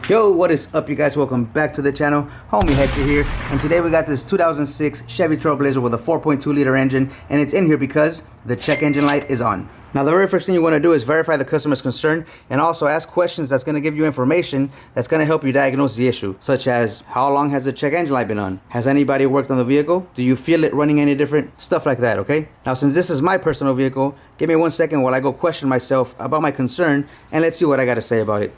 Yo, what is up, you guys? Welcome back to the channel. Homie Hector here, and today we got this 2006 Chevy Trailblazer with a 4.2 liter engine, and it's in here because the check engine light is on. Now, the very first thing you want to do is verify the customer's concern and also ask questions that's going to give you information that's going to help you diagnose the issue, such as how long has the check engine light been on? Has anybody worked on the vehicle? Do you feel it running any different? Stuff like that, okay? Now, since this is my personal vehicle, give me 1 second while I go question myself about my concern, and let's see what I got to say about it.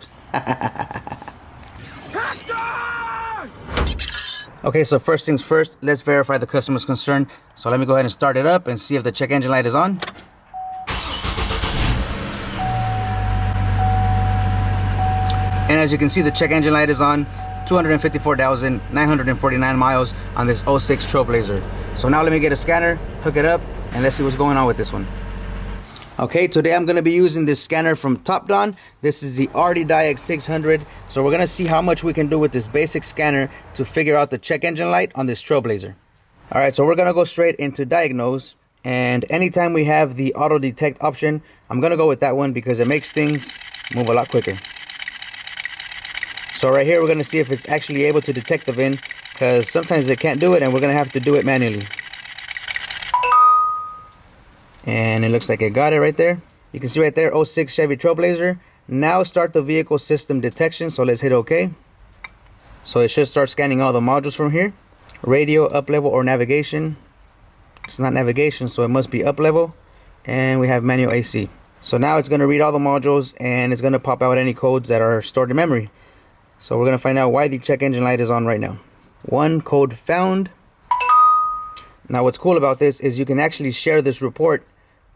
Okay, so first things first, let's verify the customer's concern. So let me go ahead and start it up and see if the check engine light is on. And as you can see, the check engine light is on. 254,949 miles on this 06 Trailblazer. So now let me get a scanner, hook it up, and let's see what's going on with this one. Okay, today I'm going to be using this scanner from Topdon. This is the Diag 600. So we're going to see how much we can do with this basic scanner to figure out the check engine light on this Trailblazer. Alright, so we're going to go straight into diagnose. And anytime we have the auto detect option, I'm going to go with that one because it makes things move a lot quicker. So right here, we're going to see if it's actually able to detect the VIN, because sometimes it can't do it and we're going to have to do it manually. And it looks like it got it right there. You can see right there, 06 Chevy Trailblazer. Now start the vehicle system detection. So let's hit OK. So it should start scanning all the modules from here. Radio, up level, or navigation. It's not navigation, so it must be up level. And we have manual AC. So now it's going to read all the modules and it's going to pop out any codes that are stored in memory. So we're going to find out why the check engine light is on right now. One code found. Now what's cool about this is you can actually share this report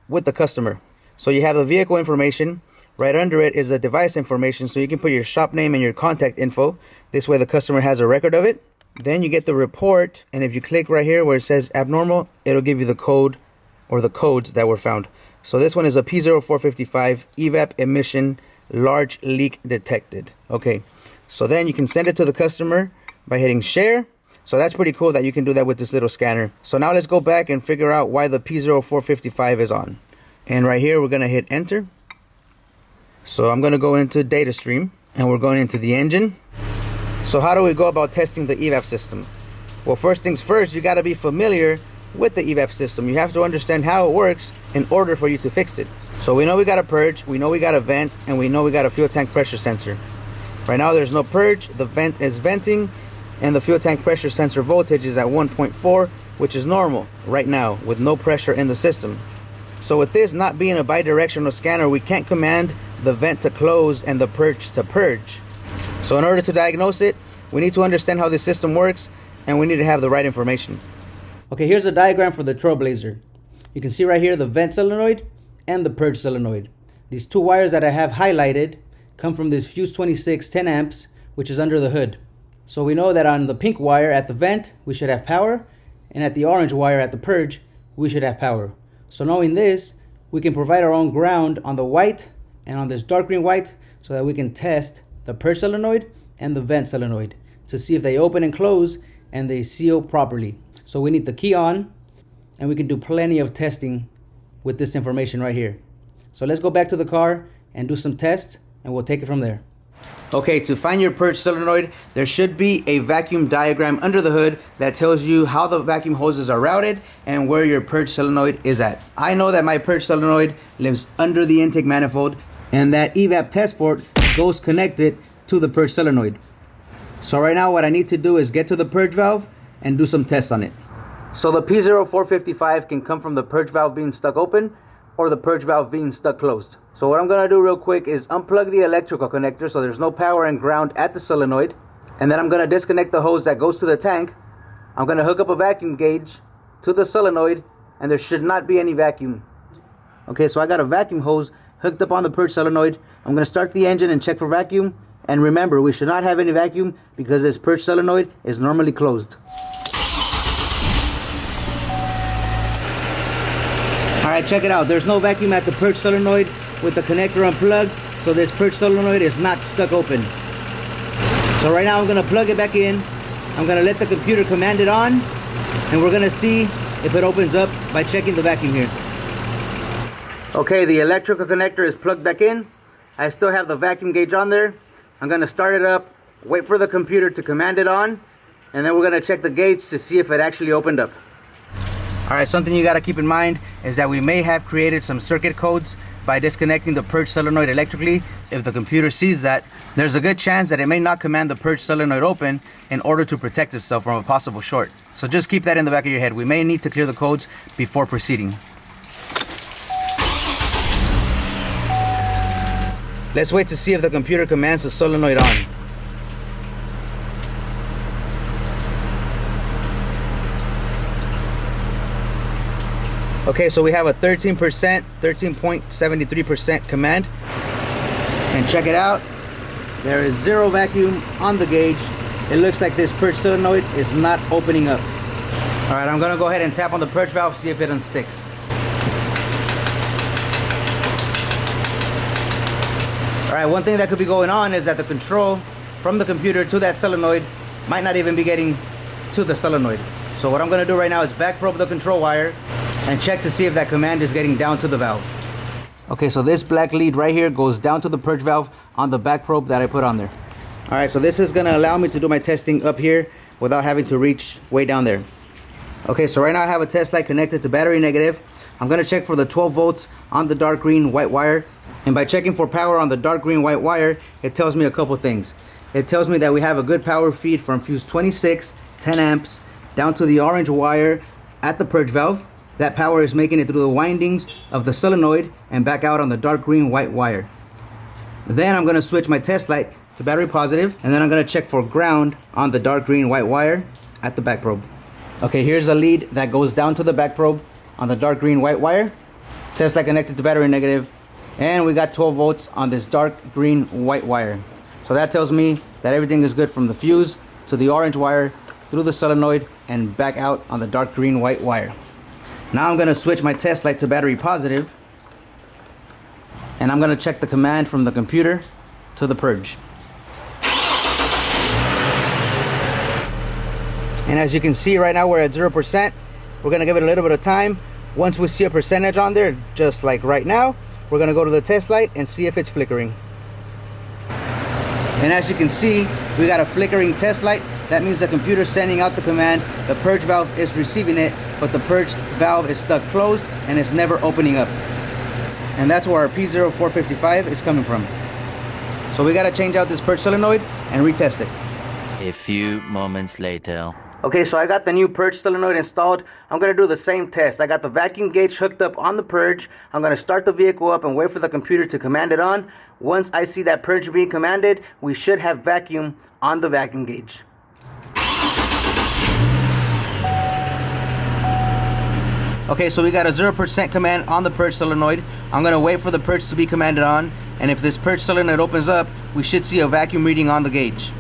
with the customer. So you have the vehicle information. Right under it is the device information, so you can put your shop name and your contact info. This way the customer has a record of it. Then you get the report, and if you click right here where it says abnormal, it'll give you the code or the codes that were found. So this one is a P0455 evap emission large leak detected. Okay, so then you can send it to the customer by hitting share. So that's pretty cool that you can do that with this little scanner. So now let's go back and figure out why the P0455 is on. And right here, we're going to hit enter. So I'm going to go into data stream and we're going into the engine. So how do we go about testing the evap system? Well, first things first, you got to be familiar with the evap system. You have to understand how it works in order for you to fix it. So we know we got a purge, we know we got a vent, and we know we got a fuel tank pressure sensor. Right now there's no purge, the vent is venting, and the fuel tank pressure sensor voltage is at 1.4, which is normal right now with no pressure in the system. So with this not being a bidirectional scanner, we can't command the vent to close and the purge to purge. So in order to diagnose it, we need to understand how the system works, and we need to have the right information. Okay, here's a diagram for the Trailblazer. You can see right here the vent solenoid and the purge solenoid. These two wires that I have highlighted come from this Fuse 26 10 amps, which is under the hood. So we know that on the pink wire at the vent, we should have power, and at the orange wire at the purge, we should have power. So knowing this, we can provide our own ground on the white and on this dark green white so that we can test the purge solenoid and the vent solenoid to see if they open and close and they seal properly. So we need the key on, and we can do plenty of testing with this information right here. So let's go back to the car and do some tests, and we'll take it from there. Okay, to find your purge solenoid, there should be a vacuum diagram under the hood that tells you how the vacuum hoses are routed and where your purge solenoid is at. I know that my purge solenoid lives under the intake manifold, and that evap test port goes connected to the purge solenoid. So right now what I need to do is get to the purge valve and do some tests on it. So the P0455 can come from the purge valve being stuck open or the purge valve being stuck closed. So what I'm going to do real quick is unplug the electrical connector so there's no power and ground at the solenoid, and then I'm going to disconnect the hose that goes to the tank. I'm going to hook up a vacuum gauge to the solenoid, and there should not be any vacuum. Okay, so I got a vacuum hose hooked up on the purge solenoid. I'm going to start the engine and check for vacuum, and remember, we should not have any vacuum because this purge solenoid is normally closed. Alright, check it out. There's no vacuum at the purge solenoid with the connector unplugged, so this purge solenoid is not stuck open. So right now I'm going to plug it back in. I'm going to let the computer command it on, and we're going to see if it opens up by checking the vacuum here. Okay, the electrical connector is plugged back in. I still have the vacuum gauge on there. I'm going to start it up wait for the computer to command it on, and then we're gonna check the gauge to see if it actually opened up. All right, something you gotta keep in mind is that we may have created some circuit codes by disconnecting the purge solenoid electrically. If the computer sees that, there's a good chance that it may not command the purge solenoid open in order to protect itself from a possible short. So just keep that in the back of your head. We may need to clear the codes before proceeding. Let's wait to see if the computer commands the solenoid on. Okay, so we have a 13.73% command. And check it out. There is zero vacuum on the gauge. It looks like this purge solenoid is not opening up. All right, I'm gonna go ahead and tap on the purge valve, see if it unsticks. All right, one thing that could be going on is that the control from the computer to that solenoid might not even be getting to the solenoid. So what I'm gonna do right now is back probe the control wire and check to see if that command is getting down to the valve. Okay, so this black lead right here goes down to the purge valve on the back probe that I put on there. All right, so this is gonna allow me to do my testing up here without having to reach way down there. Okay, so right now I have a test light connected to battery negative. I'm gonna check for the 12 volts on the dark green white wire. And by checking for power on the dark green white wire, it tells me a couple things. It tells me that we have a good power feed from fuse 26, 10 amps, down to the orange wire at the purge valve. That power is making it through the windings of the solenoid and back out on the dark green white wire. Then I'm gonna switch my test light to battery positive, and then I'm gonna check for ground on the dark green white wire at the back probe. Okay, here's a lead that goes down to the back probe on the dark green white wire. Test light connected to battery negative, and we got 12 volts on this dark green white wire. So that tells me that everything is good from the fuse to the orange wire, through the solenoid, and back out on the dark green white wire. Now I'm gonna switch my test light to battery positive, and I'm gonna check the command from the computer to the purge. And as you can see right now, we're at 0%. We're gonna give it a little bit of time. Once we see a percentage on there, just like right now, we're gonna go to the test light and see if it's flickering. And as you can see, we got a flickering test light. That means the computer's sending out the command, the purge valve is receiving it, but the purge valve is stuck closed and it's never opening up. And that's where our P0455 is coming from. So we gotta change out this purge solenoid and retest it. A few moments later. Okay, so I got the new purge solenoid installed. I'm gonna do the same test. I got the vacuum gauge hooked up on the purge. I'm gonna start the vehicle up and wait for the computer to command it on. Once I see that purge being commanded, we should have vacuum on the vacuum gauge. Okay, so we got a 0% command on the purge solenoid. I'm gonna wait for the purge to be commanded on, and if this purge solenoid opens up, we should see a vacuum reading on the gauge.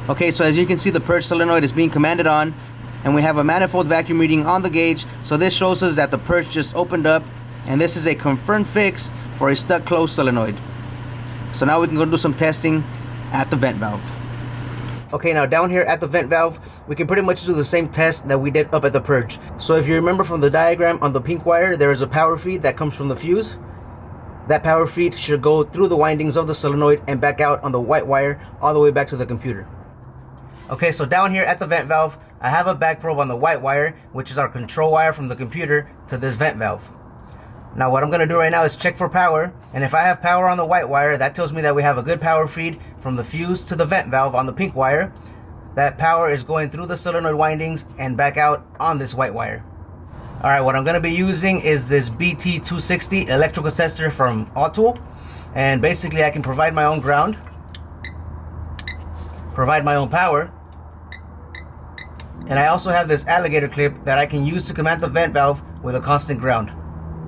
Okay, so as you can see, the purge solenoid is being commanded on, and we have a manifold vacuum reading on the gauge. So this shows us that the purge just opened up, and this is a confirmed fix for a stuck closed solenoid. So now we can go do some testing at the vent valve. Okay, now down here at the vent valve, we can pretty much do the same test that we did up at the purge. So if you remember from the diagram on the pink wire, there is a power feed that comes from the fuse. That power feed should go through the windings of the solenoid and back out on the white wire all the way back to the computer. Okay, so down here at the vent valve, I have a back probe on the white wire, which is our control wire from the computer to this vent valve. Now what I'm gonna do right now is check for power, and if I have power on the white wire, that tells me that we have a good power feed from the fuse to the vent valve on the pink wire. That power is going through the solenoid windings and back out on this white wire. Alright, what I'm gonna be using is this BT260 electrical tester from Autool, and basically I can provide my own ground, provide my own power, and I also have this alligator clip that I can use to command the vent valve with a constant ground.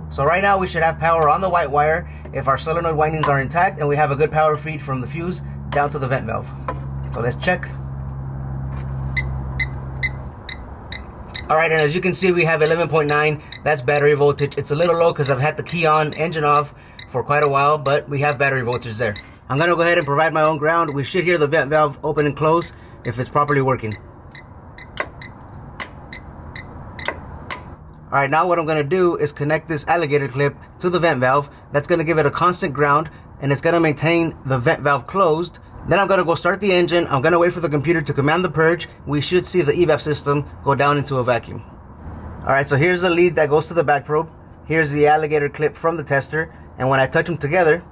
So right now we should have power on the white wire if our solenoid windings are intact and we have a good power feed from the fuse down to the vent valve. So let's check. Alright, and as you can see, we have 11.9. That's battery voltage. It's a little low because I've had the key on, engine off for quite a while, but we have battery voltage there. I'm gonna go ahead and provide my own ground. We should hear the vent valve open and close if it's properly working. Alright, now what I'm gonna do is connect this alligator clip to the vent valve. That's gonna give it a constant ground, and it's gonna maintain the vent valve closed Then I'm gonna go start the engine. I'm gonna wait for the computer to command the purge. We should see the evap system go down into a vacuum. All right, so here's the lead that goes to the back probe. Here's the alligator clip from the tester. And when I touch them together,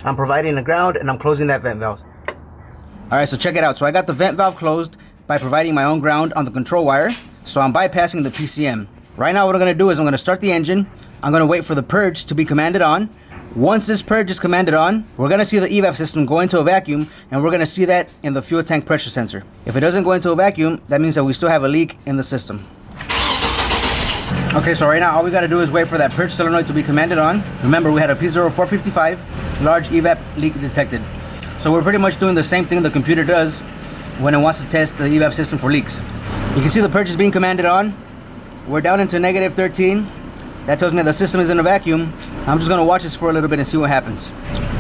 I'm providing a ground and I'm closing that vent valve. All right, so check it out. So I got the vent valve closed by providing my own ground on the control wire. So I'm bypassing the PCM. Right now what I'm gonna do is I'm gonna start the engine. I'm gonna wait for the purge to be commanded on. Once this purge is commanded on, we're gonna see the evap system go into a vacuum, and we're gonna see that in the fuel tank pressure sensor. If it doesn't go into a vacuum, that means that we still have a leak in the system. Okay, so right now all we gotta do is wait for that purge solenoid to be commanded on. Remember, we had a P0455 large evap leak detected. So we're pretty much doing the same thing the computer does when it wants to test the evap system for leaks. You can see the purge is being commanded on. We're down into -13. That tells me the system is in a vacuum. I'm just gonna watch this for a little bit and see what happens.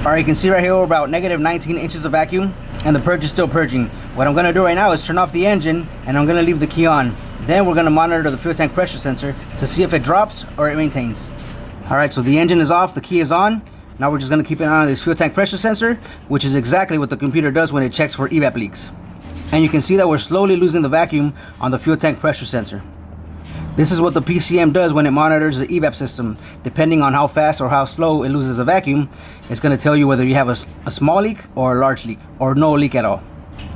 All right, you can see right here we're about -19 inches of vacuum, and the purge is still purging. What I'm gonna do right now is turn off the engine, and I'm gonna leave the key on. Then we're gonna monitor the fuel tank pressure sensor to see if it drops or it maintains. All right, so the engine is off, the key is on. Now we're just gonna keep an eye on this fuel tank pressure sensor, which is exactly what the computer does when it checks for evap leaks. And you can see that we're slowly losing the vacuum on the fuel tank pressure sensor. This is what the PCM does when it monitors the evap system. Depending on how fast or how slow it loses a vacuum, it's going to tell you whether you have a small leak or a large leak, or no leak at all.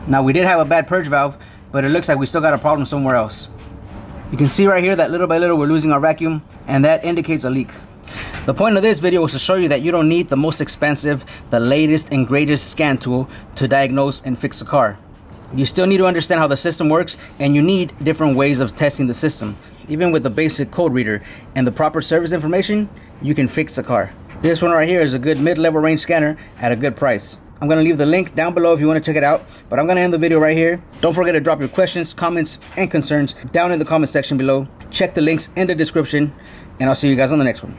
Now, we did have a bad purge valve, but it looks like we still got a problem somewhere else. You can see right here that little by little we're losing our vacuum, and that indicates a leak. The point of this video was to show you that you don't need the most expensive, the latest and greatest scan tool to diagnose and fix a car. You still need to understand how the system works, and you need different ways of testing the system. Even with the basic code reader and the proper service information, you can fix a car. This one right here is a good mid-level range scanner at a good price. I'm going to leave the link down below if you want to check it out, but I'm going to end the video right here. Don't forget to drop your questions, comments, and concerns down in the comment section below. Check the links in the description, and I'll see you guys on the next one.